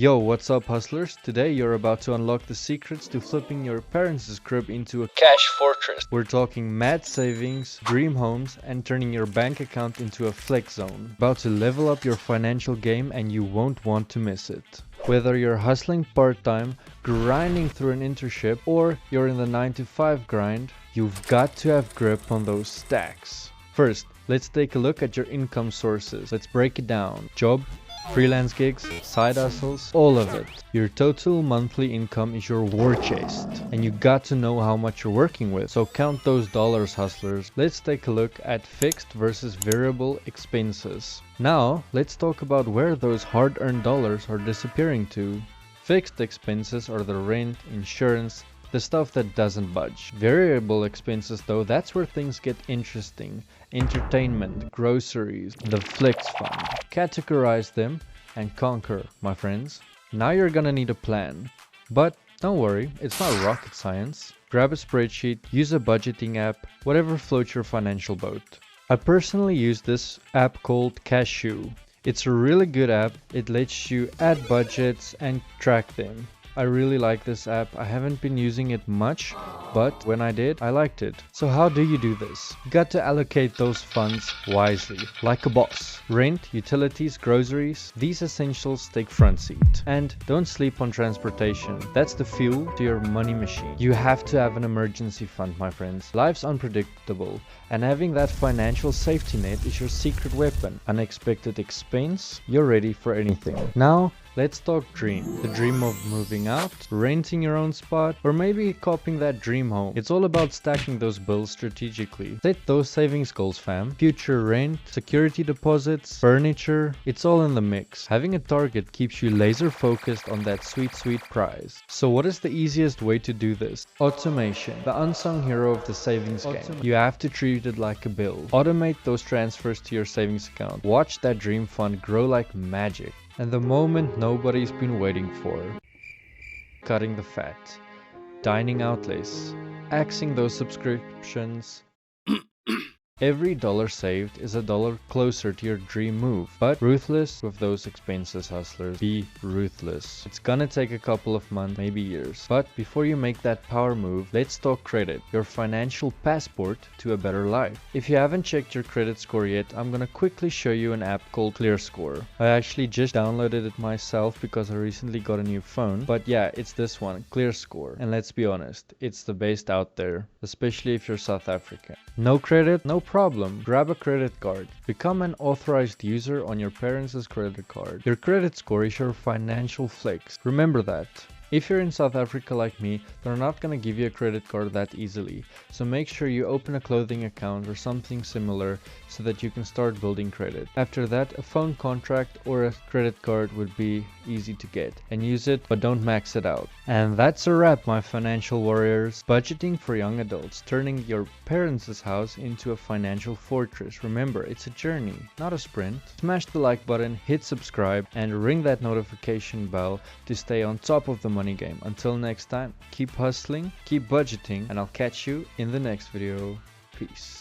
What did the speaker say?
Yo, what's up hustlers? Today you're about to unlock the secrets to flipping your parents' crib into a cash fortress. We're talking mad savings, dream homes, and turning your bank account into a flex zone. About to level up your financial game and you won't want to miss it. Whether you're hustling part-time, grinding through an internship, or you're in the 9-to-5 grind, you've got to have grip on those stacks. First, let's take a look at your income sources. Let's break it down. Job, freelance gigs, side hustles, all of it. Your total monthly income is your war chest, and you got to know how much you're working with. So count those dollars, hustlers. Let's take a look at fixed versus variable expenses. Now, let's talk about where those hard-earned dollars are disappearing to. Fixed expenses are the rent, insurance, the stuff that doesn't budge. Variable expenses though, that's where things get interesting. Entertainment, groceries, the flex fund. Categorize them and conquer, my friends. Now you're gonna need a plan. But don't worry, it's not rocket science. Grab a spreadsheet, use a budgeting app, whatever floats your financial boat. I personally use this app called Cashew. It's a really good app. It lets you add budgets and track them. I really like this app. I haven't been using it much, but when I did, I liked it. So how do you do this? You got to allocate those funds wisely, like a boss. Rent, utilities, groceries, these essentials take front seat. And don't sleep on transportation. That's the fuel to your money machine. You have to have an emergency fund, my friends. Life's unpredictable, and having that financial safety net is your secret weapon. Unexpected expense, you're ready for anything. Now, let's talk dream. The dream of moving out, renting your own spot, or maybe copying that dream home. It's all about stacking those bills strategically. Set those savings goals, fam. Future rent, security deposits, furniture, it's all in the mix. Having a target keeps you laser focused on that sweet prize. So what is the easiest way to do this? Automation, the unsung hero of the savings game. You have to treat it like a bill. Automate those transfers to your savings account. Watch that dream fund grow like magic. And the moment nobody's been waiting for. Cutting the fat. Dining out less. Axing those subscriptions. Every dollar saved is a dollar closer to your dream move. But ruthless with those expenses, hustlers. Be ruthless. It's gonna take a couple of months, maybe years. But before you make that power move, let's talk credit. Your financial passport to a better life. If you haven't checked your credit score yet, I'm gonna quickly show you an app called ClearScore. I actually just downloaded it myself because I recently got a new phone. But yeah, it's this one, ClearScore. And let's be honest, it's the best out there, especially if you're South African. No credit? No problem. Grab a credit card. Become an authorized user on your parents' credit card. Your credit score is your financial flex. Remember that. If you're in South Africa like me, they're not gonna give you a credit card that easily. So make sure you open a clothing account or something similar so that you can start building credit. After that, a phone contract or a credit card would be easy to get. And use it, but don't max it out. And that's a wrap, my financial warriors. Budgeting for young adults, turning your parents' house into a financial fortress. Remember, it's a journey, not a sprint. Smash the like button, hit subscribe, and ring that notification bell to stay on top of the money game. Until next time, keep hustling, keep budgeting, and I'll catch you in the next video. Peace.